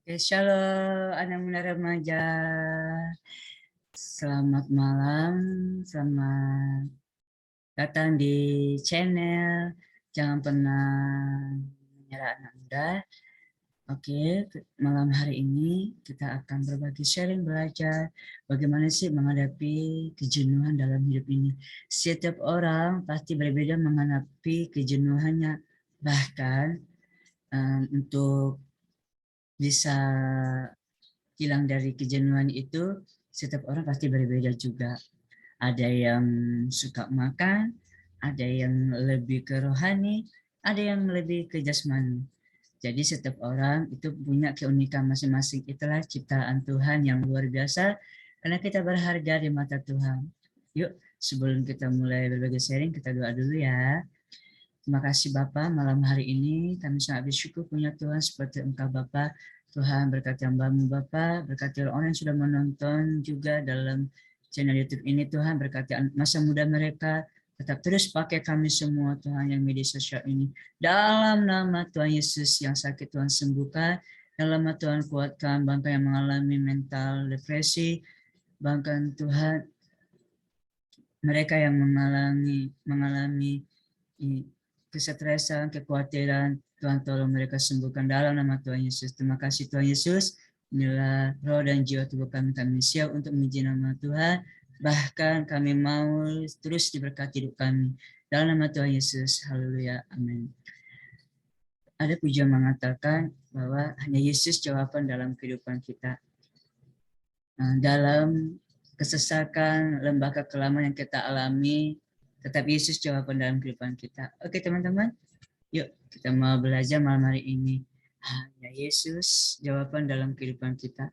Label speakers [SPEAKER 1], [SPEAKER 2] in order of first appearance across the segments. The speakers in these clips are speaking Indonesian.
[SPEAKER 1] Oke, shalom anak muda remaja. Selamat malam, selamat datang di channel. Jangan pernah menyerah anak muda. Oke, malam hari ini kita akan berbagi sharing belajar bagaimana sih menghadapi kejenuhan dalam hidup ini. Setiap orang pasti berbeda menghadapi kejenuhannya. Bahkan untuk bisa hilang dari kejenuhan itu, setiap orang pasti berbeda juga. Ada yang suka makan, ada yang lebih ke rohani, ada yang lebih ke jasmani. Jadi setiap orang itu punya keunikan masing-masing. Itulah ciptaan Tuhan yang luar biasa, karena kita berharga di mata Tuhan. Yuk, sebelum kita mulai berbagi sharing, kita doa dulu ya. Terima kasih Bapak, malam hari ini kami sangat bersyukur punya Tuhan seperti Engkau Bapak. Tuhan berkati hamba-Mu Bapak, berkati orang yang sudah menonton juga dalam channel YouTube ini Tuhan, berkati masa muda mereka, tetap terus pakai kami semua Tuhan yang media sosial ini. Dalam nama Tuhan Yesus yang sakit Tuhan sembuhkan, dalam nama Tuhan kuatkan bangsa yang mengalami mental depresi, bahkan Tuhan mereka yang mengalami kesetresan, kekhawatiran, Tuhan tolong mereka sembuhkan dalam nama Tuhan Yesus. Terima kasih Tuhan Yesus. Inilah roh dan jiwa tubuh kami siap untuk memuji nama Tuhan. Bahkan kami mau terus diberkati hidup kami. Dalam nama Tuhan Yesus. Haleluya. Amin. Ada pujian mengatakan bahwa hanya Yesus jawaban dalam kehidupan kita. Dalam kesesakan, lembah kekelaman yang kita alami, tetap Yesus jawaban dalam kehidupan kita. Oke teman-teman, yuk kita mau belajar malam hari ini. Hanya Yesus jawaban dalam kehidupan kita.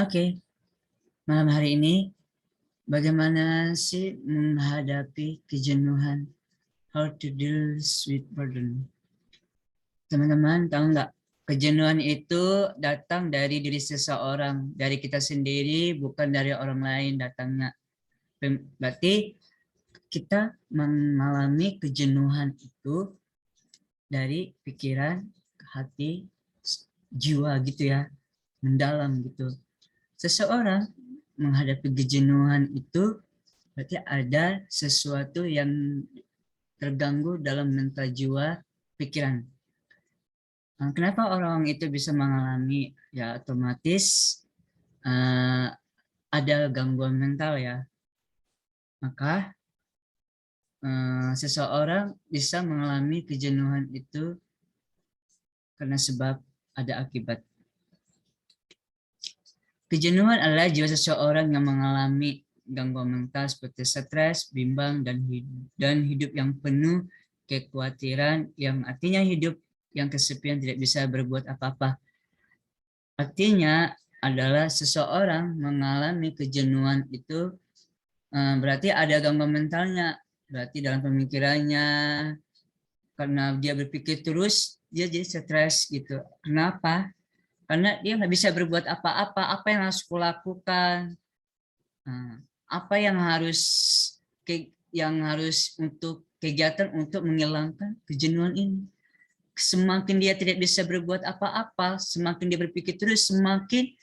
[SPEAKER 1] Oke, malam hari ini bagaimana sih menghadapi kejenuhan? How to deal with burden? Teman-teman tahu nggak? Kejenuhan itu datang dari diri seseorang, dari kita sendiri, bukan dari orang lain datangnya. Berarti kita mengalami kejenuhan itu dari pikiran, hati, jiwa gitu ya, mendalam gitu. Seseorang menghadapi kejenuhan itu berarti ada sesuatu yang terganggu dalam mental jiwa, pikiran. Kenapa orang itu bisa mengalami? Ya otomatis ada gangguan mental ya. Maka seseorang bisa mengalami kejenuhan itu karena sebab ada akibat. Kejenuhan adalah jiwa seseorang yang mengalami gangguan mental seperti stres, bimbang, dan hidup yang penuh kekhawatiran, yang artinya hidup yang kesepian, tidak bisa berbuat apa-apa. Artinya adalah seseorang mengalami kejenuhan itu berarti ada gangguan mentalnya, berarti dalam pemikirannya, karena dia berpikir terus, dia jadi stres gitu. Kenapa? Karena dia nggak bisa berbuat apa-apa, apa yang harus kulakukan, apa yang harus untuk kegiatan untuk menghilangkan kejenuhan ini. Semakin dia tidak bisa berbuat apa-apa, semakin dia berpikir terus, semakin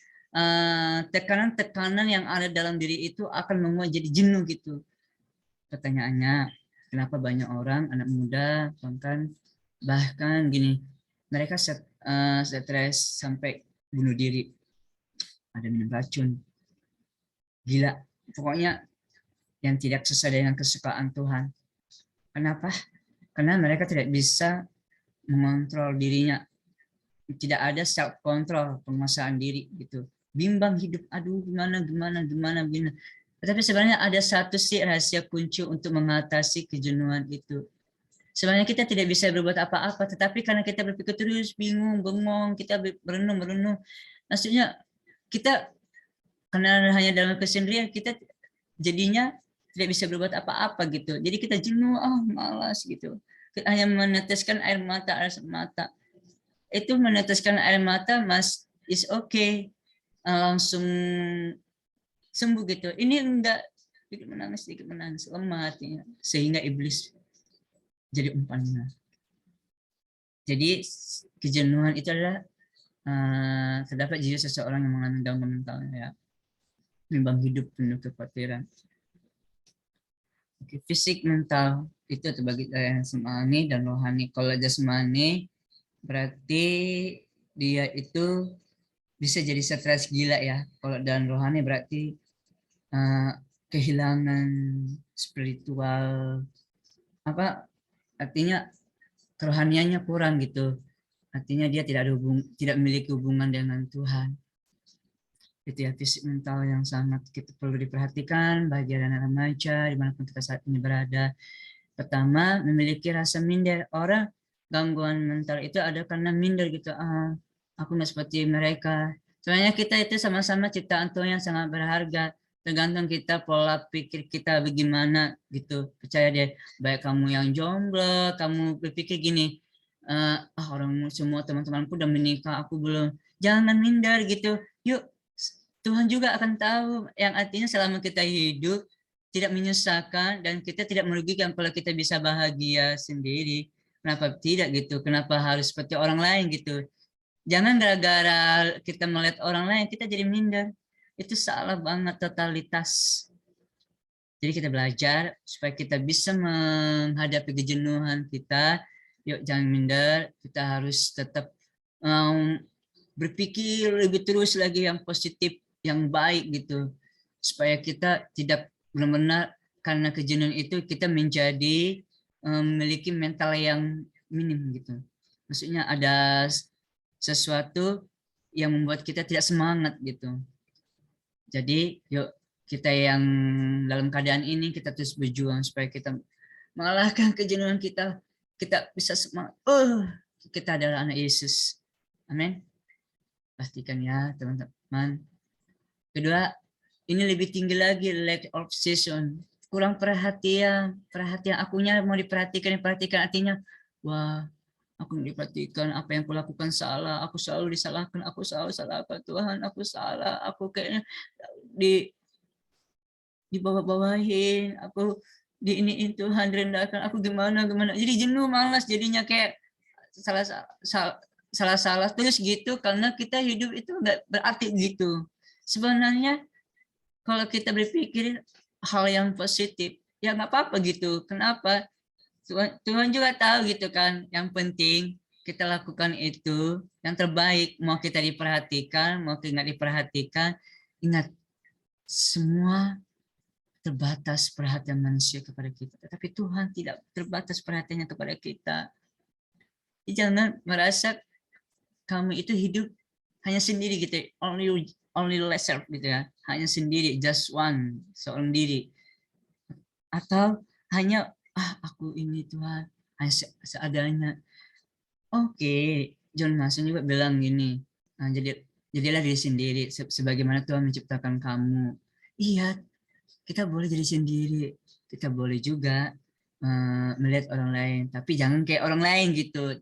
[SPEAKER 1] tekanan-tekanan yang ada dalam diri itu akan membuat jadi jenuh gitu. Pertanyaannya, kenapa banyak orang, anak muda, bahkan gini, mereka stres sampai bunuh diri, ada minum racun, gila, pokoknya yang tidak sesuai dengan kesukaan Tuhan. Kenapa? Karena mereka tidak bisa mengontrol dirinya, tidak ada self control, penguasaan diri gitu. Bimbang hidup, aduh gimana. Tetapi sebenarnya ada satu sih rahasia kunci untuk mengatasi kejenuhan itu. Sebenarnya kita tidak bisa berbuat apa-apa, tetapi karena kita berpikir terus, bingung, bengong, kita merenung. Maksudnya kita karena hanya dalam kesendirian, kita jadinya tidak bisa berbuat apa-apa gitu. Jadi kita jenuh, malas gitu. Kita hanya meneteskan air mata. Itu meneteskan air mata, Mas, is okay. Langsung sembuh gitu. Ini enggak, sedikit menangis, lemah hatinya. Sehingga iblis jadi umpannya. Jadi kejenuhan itu adalah terdapat jika seseorang yang mengalami gangguan mental, ya, memang hidup penuh kekhawatiran. Oke, fisik mental itu terbagi dari jasmani dan rohani. Kalau jasmani berarti dia itu bisa jadi stres gila ya. Kalau dan rohani berarti kehilangan spiritual, apa artinya kerohaniannya kurang gitu. Artinya dia tidak memiliki hubungan dengan Tuhan. Itu ya, fisik mental yang sangat kita perlu diperhatikan bagi anak remaja dimanapun kita saat ini berada. Pertama, memiliki rasa minder. Orang gangguan mental itu ada karena minder gitu. Aku nggak seperti mereka. Soalnya kita itu sama-sama ciptaan Tuhan yang sangat berharga. Tergantung kita pola pikir kita bagaimana gitu. Percaya deh, baik kamu yang jomblo, kamu berpikir gini, orang semua teman-temanku udah menikah, aku belum. Jangan minder gitu. Yuk, Tuhan juga akan tahu, yang artinya selama kita hidup tidak menyusahkan dan kita tidak merugikan kalau kita bisa bahagia sendiri. Kenapa tidak gitu? Kenapa harus seperti orang lain gitu? Jangan gara-gara kita melihat orang lain kita jadi minder. Itu salah banget, totalitas. Jadi kita belajar supaya kita bisa menghadapi kejenuhan kita. Yuk jangan minder, kita harus tetap berpikir lebih terus lagi yang positif, yang baik gitu. Supaya kita tidak benar-benar karena kejenuhan itu kita menjadi memiliki mental yang minim gitu. Maksudnya ada sesuatu yang membuat kita tidak semangat gitu. Jadi yuk kita yang dalam keadaan ini kita terus berjuang supaya kita mengalahkan kejenuhan kita. Kita bisa semangat. Kita adalah anak Yesus. Amin. Pastikan ya teman-teman. Kedua, ini lebih tinggi lagi, lack of obsession. Kurang perhatian. Perhatian akunya mau diperhatikan artinya, wah, aku diperhatikan, apa yang kulakukan salah, aku selalu disalahkan, aku selalu salahkan Tuhan, aku salah, aku kayaknya di bawah-bawahin, aku diiniin Tuhan, direndahkan, aku gimana. Jadi jenuh, malas, jadinya kayak salah terus gitu, karena kita hidup itu nggak berarti gitu. Sebenarnya kalau kita berpikir hal yang positif, ya nggak apa-apa gitu. Kenapa? Tuhan juga tahu gitu kan. Yang penting kita lakukan itu yang terbaik. Mau kita diperhatikan, mau kita nggak diperhatikan, ingat semua terbatas perhatian manusia kepada kita. Tetapi Tuhan tidak terbatas perhatiannya kepada kita. Jadi jangan merasa kamu itu hidup hanya sendiri gitu, only yourself gitu ya, hanya sendiri, just one, seorang diri, atau hanya aku ini Tuhan hanya seadanya. Oke, John Mason juga bilang gini, jadilah diri sendiri sebagaimana Tuhan menciptakan kamu. Iya, kita boleh jadi sendiri, kita boleh juga melihat orang lain, tapi jangan kayak orang lain gitu.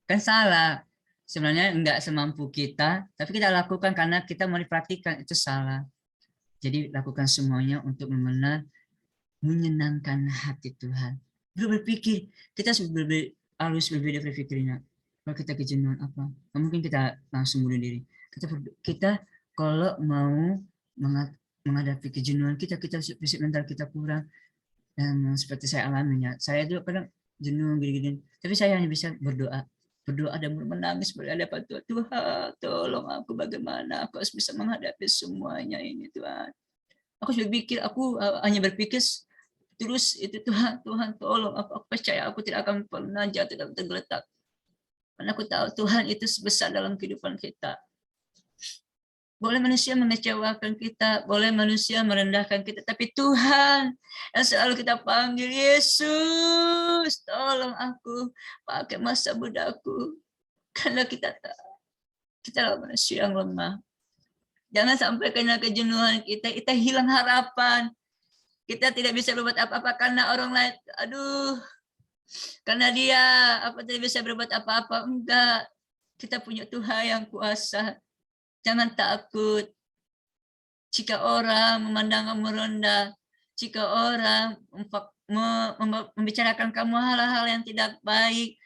[SPEAKER 1] Kan salah. Sebenarnya enggak semampu kita, tapi kita lakukan karena kita mau diperhatikan, itu salah. Jadi lakukan semuanya untuk menyenangkan hati Tuhan. Berpikir, kita harus berbeda berpikirnya. Kalau kita kejenuhan apa? Mungkin kita langsung bunuh diri. Kita kalau mau menghadapi kejenuhan kita fisik mental kita kurang, dan seperti saya alaminya. Saya juga kadang jenuh gini-gini, tapi saya hanya bisa berdoa dan menangis berhadapan Tuhan. Tuhan, tolong aku, bagaimana aku harus bisa menghadapi semuanya ini Tuhan. Aku hanya berpikir terus itu, Tuhan tolong aku percaya aku tidak akan pernah jatuh dan tergeletak. Karena aku tahu Tuhan itu sebesar dalam kehidupan kita. Boleh manusia mengecewakan kita, boleh manusia merendahkan kita, tapi Tuhan yang selalu kita panggil, Yesus, tolong aku, pakai masa mudaku. Karena kita adalah manusia yang lemah. Jangan sampai karena kejenuhan kita hilang harapan. Kita tidak bisa berbuat apa-apa karena orang lain. Aduh, karena dia tidak bisa berbuat apa-apa. Enggak, kita punya Tuhan yang kuasa. Jangan takut. Jika orang memandang kamu rendah, jika orang membicarakan kamu hal-hal yang tidak baik,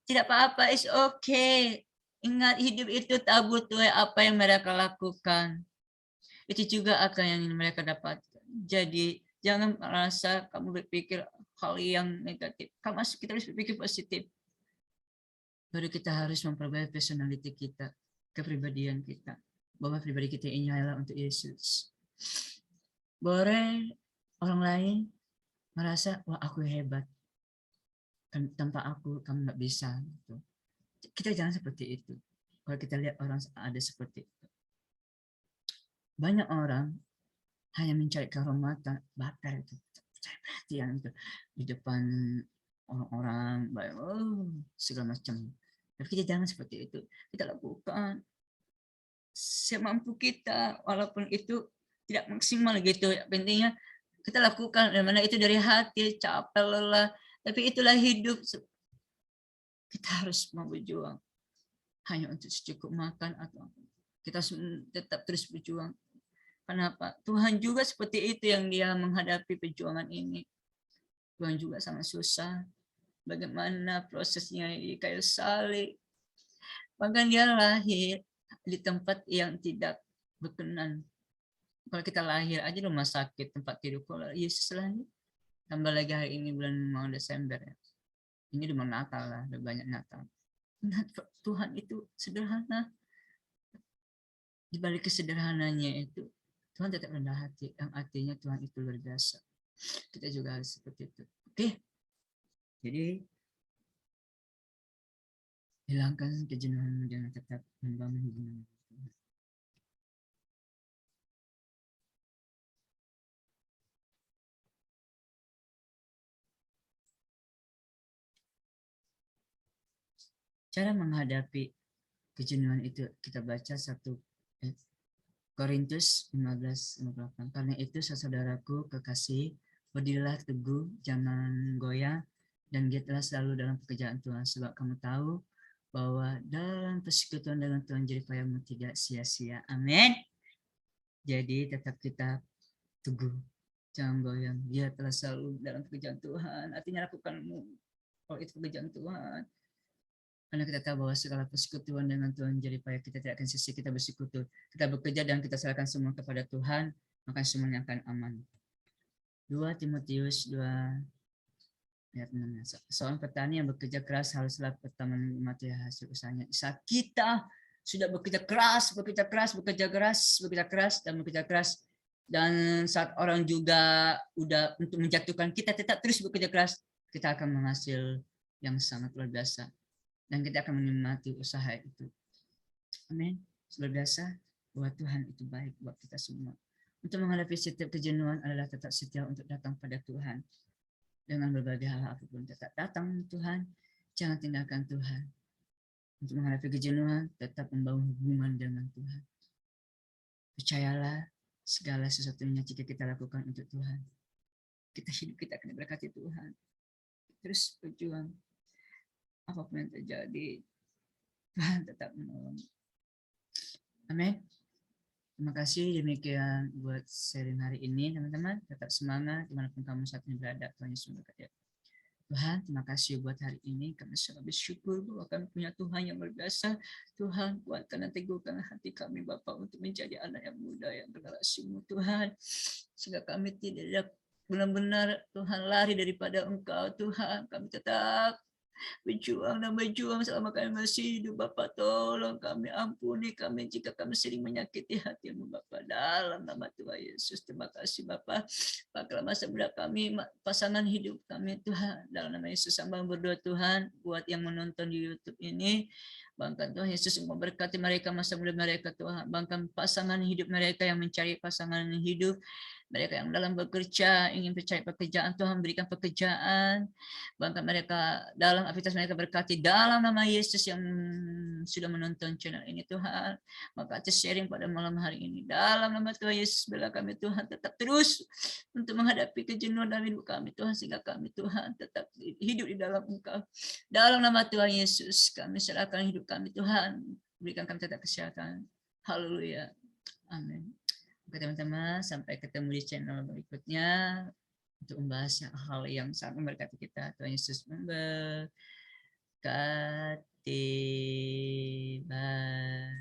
[SPEAKER 1] tidak apa-apa, it's okay. Ingat, hidup itu tak butuh apa yang mereka lakukan. Itu juga akan yang mereka dapat. Jadi jangan merasa kamu berpikir hal yang negatif. Kita harus berpikir positif. Baru kita harus memperbaiki personality kita, kepribadian kita. Bahwa pribadi kita ini adalah untuk Yesus. Boleh orang lain merasa, wah aku hebat. Tanpa aku kamu nggak bisa. Kita jangan seperti itu. Kalau kita lihat orang ada seperti itu. Banyak orang hanya mencari kehormatan, baper itu, mencari perhatian itu di depan orang-orang, segala macam. Tapi kita jangan seperti itu. Kita lakukan semampu kita, walaupun itu tidak maksimal gitu. Pentingnya kita lakukan, mana itu dari hati, capek, lelah. Tapi itulah hidup. Kita harus mau berjuang. Hanya untuk secukup makan atau kita tetap terus berjuang. Kenapa? Tuhan juga seperti itu yang dia menghadapi perjuangan ini. Tuhan juga sangat susah. Bagaimana prosesnya di kayu salib. Bahkan dia lahir di tempat yang tidak berkenan. Kalau kita lahir aja rumah sakit, tempat tidur. Kalau Yesus lahir, tambah lagi hari ini bulan mau Desember ya. Ini udah mau Natal lah, udah banyak Natal. Nah, Tuhan itu sederhana. Di balik kesederhananya itu, Tuhan tetap rendah hati. Yang artinya Tuhan itu luar biasa. Kita juga harus seperti itu. Oke. Jadi, hilangkan kejenuhan dengan tetap membangun hubungan. Cara menghadapi kejenuhan itu kita baca 1 Korintus 15:58. Karena itu saudaraku kekasih, berdirilah teguh, jangan goyah, dan giatlah selalu dalam pekerjaan Tuhan, sebab kamu tahu bahwa dalam persekutuan dengan Tuhan jeripayahmu tidak sia-sia. Amin. Jadi tetap kita teguh, jangan goyang, giatlah selalu dalam pekerjaan Tuhan. Artinya lakukan kalau itu pekerjaan Tuhan. Karena kita tahu bahwa segala persekutuan dengan Tuhan jadi payah, kita tidak akan sia-sia kita bersekutu. Kita bekerja dan kita serahkan semua kepada Tuhan, maka semuanya akan aman. 2 Timotius 2 ayat 6. Seorang petani yang bekerja keras haruslah pertama menikmati hasil usahanya. Saat kita sudah bekerja keras, dan saat orang juga udah untuk menjatuhkan kita, tetap terus bekerja keras, kita akan menghasil yang sangat luar biasa. Dan kita akan menikmati usaha itu. Amin. Luar biasa bahwa Tuhan itu baik buat kita semua. Untuk menghadapi setiap kejenuhan adalah tetap setia untuk datang pada Tuhan. Dengan berbagai hal apapun tetap datang Tuhan. Jangan tinggalkan Tuhan. Untuk menghadapi kejenuhan tetap membangun hubungan dengan Tuhan. Percayalah segala sesuatunya jika kita lakukan untuk Tuhan. Kita akan diberkati Tuhan. Terus berjuang. Apapun yang terjadi, Tuhan tetap menolong. Amin. Terima kasih demikian buat sharing hari ini teman-teman. Tetap semangat dimanapun kamu saat ini berada. Tuhan Yesus memberkati. Tuhan, terima kasih buat hari ini. Kami sangat bersyukur bahwa kami punya Tuhan yang luar biasa. Tuhan, kuatkan dan teguhkan hati kami Bapa untuk menjadi anak yang muda yang berkasih-Mu Tuhan. Sehingga kami tidak benar-benar Tuhan lari daripada Engkau Tuhan. Kami tetap berjuang selama kami masih hidup. Bapak tolong kami, ampuni kami jika kami sering menyakiti hati-Mu Bapak, dalam nama Tuhan Yesus. Terima kasih Bapak, pakailah masa muda kami, pasangan hidup kami Tuhan, dalam nama Yesus. Sambang berdoa Tuhan buat yang menonton di YouTube ini, Bahkan Tuhan Yesus memberkati mereka masa muda mereka Tuhan. Bahkan pasangan hidup mereka yang mencari pasangan hidup. Mereka yang dalam bekerja, ingin mencari pekerjaan, Tuhan berikan pekerjaan. Bahkan mereka dalam aktivitas mereka berkati dalam nama Yesus yang sudah menonton channel ini Tuhan. Maka atas sharing pada malam hari ini. Dalam nama Tuhan Yesus, bela kami Tuhan tetap terus untuk menghadapi kejenuhan dalam hidup kami Tuhan. Sehingga kami Tuhan tetap hidup di dalam Engkau. Dalam nama Tuhan Yesus, kami serahkan hidup kami Tuhan. Berikan kami tetap kesehatan. Haleluya. Amin. Oke teman-teman, sampai ketemu di channel berikutnya untuk membahas hal yang sangat memberkati kita. Tuhan Yesus memberkati. Bye.